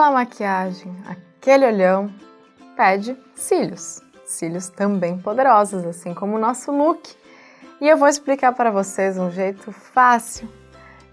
Aquela maquiagem, aquele olhão pede cílios. Cílios também poderosos, assim como o nosso look. E eu vou explicar para vocês um jeito fácil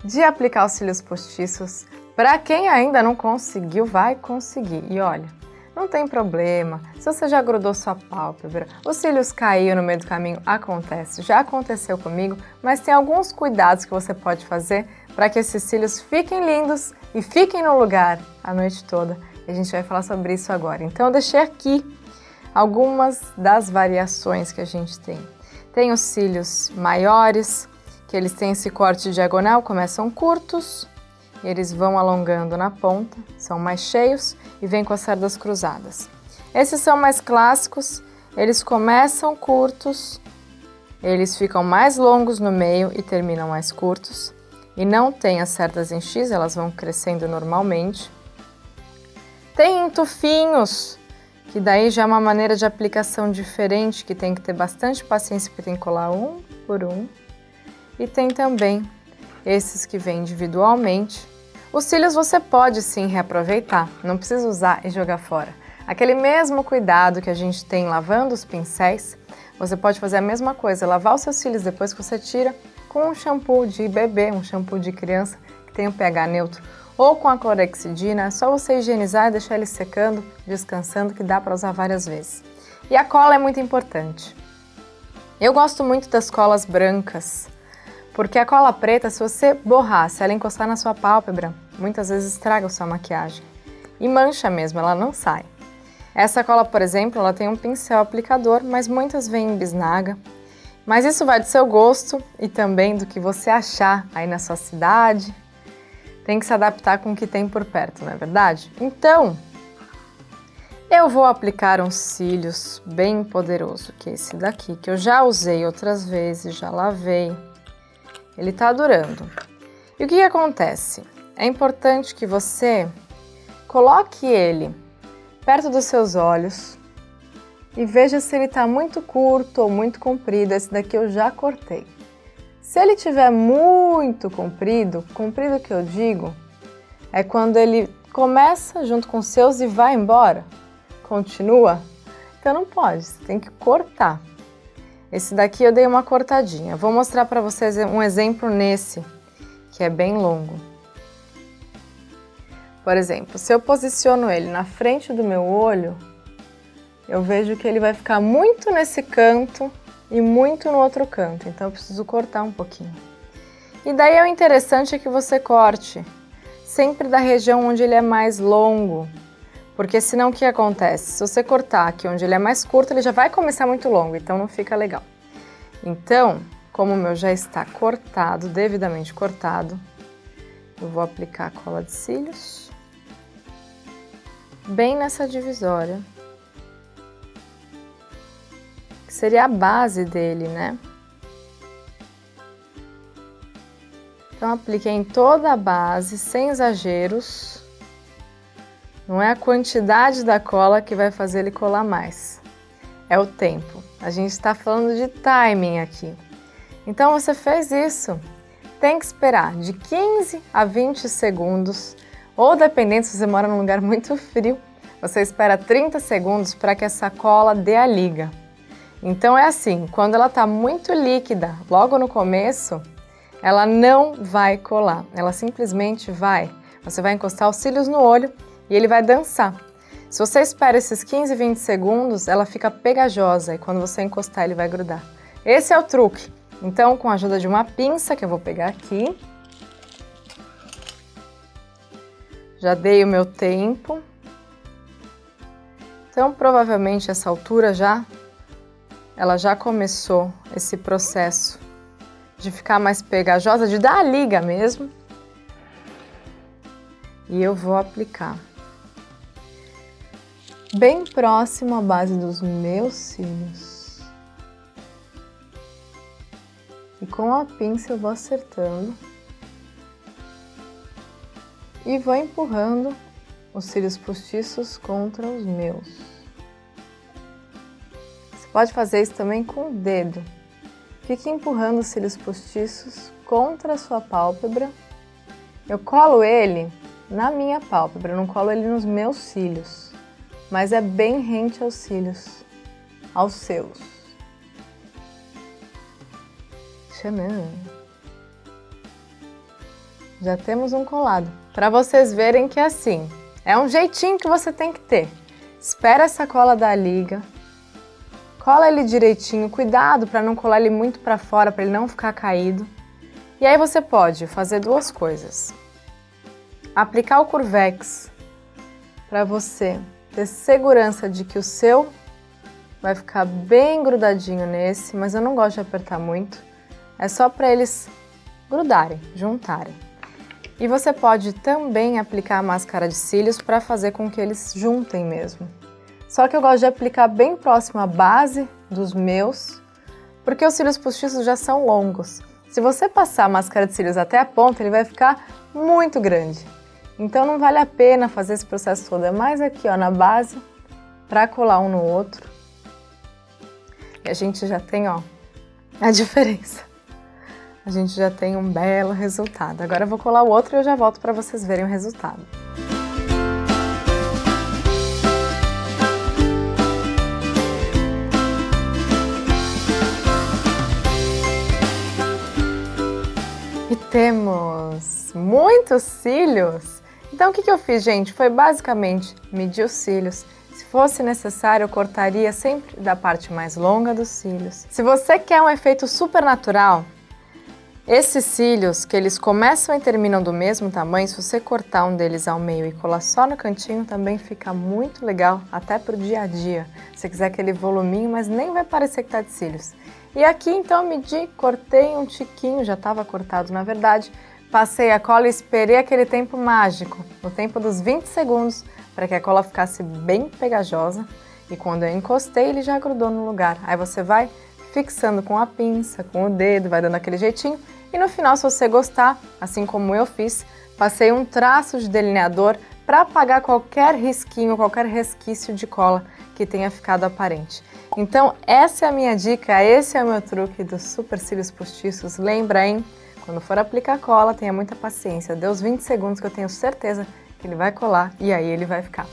de aplicar os cílios postiços. Para quem ainda não conseguiu, vai conseguir. E olha, não tem problema, se você já grudou sua pálpebra, os cílios caíram no meio do caminho, acontece, já aconteceu comigo, mas tem alguns cuidados que você pode fazer para que esses cílios fiquem lindos e fiquem no lugar a noite toda. E a gente vai falar sobre isso agora. Então eu deixei aqui algumas das variações que a gente tem. Tem os cílios maiores, que eles têm esse corte diagonal, começam curtos, eles vão alongando na ponta, são mais cheios e vêm com as cerdas cruzadas. Esses são mais clássicos, eles começam curtos, eles ficam mais longos no meio e terminam mais curtos. E não tem as cerdas em X, elas vão crescendo normalmente. Tem entufinhos, que daí já é uma maneira de aplicação diferente, que tem que ter bastante paciência, porque tem que colar um por um. E tem também esses que vêm individualmente. Os cílios você pode sim reaproveitar, não precisa usar e jogar fora. Aquele mesmo cuidado que a gente tem lavando os pincéis, você pode fazer a mesma coisa, lavar os seus cílios depois que você tira com um shampoo de bebê, um shampoo de criança que tem um pH neutro, ou com a clorexidina, é só você higienizar e deixar ele secando, descansando, que dá para usar várias vezes. E a cola é muito importante. Eu gosto muito das colas brancas, porque a cola preta, se você borrar, se ela encostar na sua pálpebra, muitas vezes estraga a sua maquiagem. E mancha mesmo, ela não sai. Essa cola, por exemplo, ela tem um pincel aplicador, mas muitas vêm em bisnaga. Mas isso vai do seu gosto e também do que você achar aí na sua cidade. Tem que se adaptar com o que tem por perto, não é verdade? Então, eu vou aplicar um cílios bem poderoso, que é esse daqui, que eu já usei outras vezes, já lavei. Ele tá durando. E o que acontece? É importante que você coloque ele perto dos seus olhos e veja se ele tá muito curto ou muito comprido. Esse daqui eu já cortei. Se ele tiver muito comprido, comprido que eu digo, é quando ele começa junto com os seus e vai embora, continua, então não pode, você tem que cortar. Esse daqui eu dei uma cortadinha. Vou mostrar para vocês um exemplo nesse, que é bem longo. Por exemplo, se eu posiciono ele na frente do meu olho, eu vejo que ele vai ficar muito nesse canto e muito no outro canto, então eu preciso cortar um pouquinho. E daí o interessante é que você corte sempre da região onde ele é mais longo, porque senão o que acontece? Se você cortar aqui onde ele é mais curto, ele já vai começar muito longo, então não fica legal. Então, como o meu já está cortado, devidamente cortado, eu vou aplicar a cola de cílios bem nessa divisória, que seria a base dele, né? Então, apliquei em toda a base, sem exageros. Não é a quantidade da cola que vai fazer ele colar mais, é o tempo. A gente está falando de timing aqui. Então, você fez isso, tem que esperar de 15 a 20 segundos, ou dependendo se você mora num lugar muito frio, você espera 30 segundos para que essa cola dê a liga. Então é assim, quando ela está muito líquida, logo no começo, ela não vai colar, ela simplesmente vai. Você vai encostar os cílios no olho e ele vai dançar. Se você espera esses 15, 20 segundos, ela fica pegajosa e quando você encostar ele vai grudar. Esse é o truque. Então, com a ajuda de uma pinça, que eu vou pegar aqui, já dei o meu tempo. Então, provavelmente essa altura ela já começou esse processo de ficar mais pegajosa, de dar a liga mesmo. E eu vou aplicar bem próximo à base dos meus cílios. E com a pinça eu vou acertando e vou empurrando os cílios postiços contra os meus. Você pode fazer isso também com o dedo. Fique empurrando os cílios postiços contra a sua pálpebra. Eu colo ele na minha pálpebra, eu não colo ele nos meus cílios, mas é bem rente aos cílios, aos seus. Tcharam! Já temos um colado. Para vocês verem que é assim, é um jeitinho que você tem que ter. Espera essa cola dar a liga, cola ele direitinho, cuidado para não colar ele muito para fora, para ele não ficar caído. E aí você pode fazer duas coisas. Aplicar o Curvex para você ter segurança de que o seu vai ficar bem grudadinho nesse, mas eu não gosto de apertar muito. É só para eles grudarem, juntarem. E você pode também aplicar a máscara de cílios para fazer com que eles juntem mesmo. Só que eu gosto de aplicar bem próximo à base dos meus, porque os cílios postiços já são longos. Se você passar a máscara de cílios até a ponta, ele vai ficar muito grande. Então não vale a pena fazer esse processo todo. É mais aqui, ó, na base, para colar um no outro. E a gente já tem, ó, a diferença. A gente já tem um belo resultado. Agora eu vou colar o outro e eu já volto para vocês verem o resultado. E temos muitos cílios! Então o que eu fiz, gente? Foi basicamente medir os cílios. Se fosse necessário, eu cortaria sempre da parte mais longa dos cílios. Se você quer um efeito super natural, esses cílios, que eles começam e terminam do mesmo tamanho, se você cortar um deles ao meio e colar só no cantinho, também fica muito legal, até pro dia a dia. Se quiser aquele voluminho, mas nem vai parecer que tá de cílios. E aqui então eu medi, cortei um tiquinho, já estava cortado na verdade, passei a cola e esperei aquele tempo mágico, o tempo dos 20 segundos, para que a cola ficasse bem pegajosa. E quando eu encostei, ele já grudou no lugar. Aí você vai fixando com a pinça, com o dedo, vai dando aquele jeitinho. E no final, se você gostar, assim como eu fiz, passei um traço de delineador para apagar qualquer risquinho, qualquer resquício de cola que tenha ficado aparente. Então, essa é a minha dica, esse é o meu truque dos super cílios postiços. Lembra, hein? Quando for aplicar cola, tenha muita paciência. Dê os 20 segundos que eu tenho certeza que ele vai colar e aí ele vai ficar.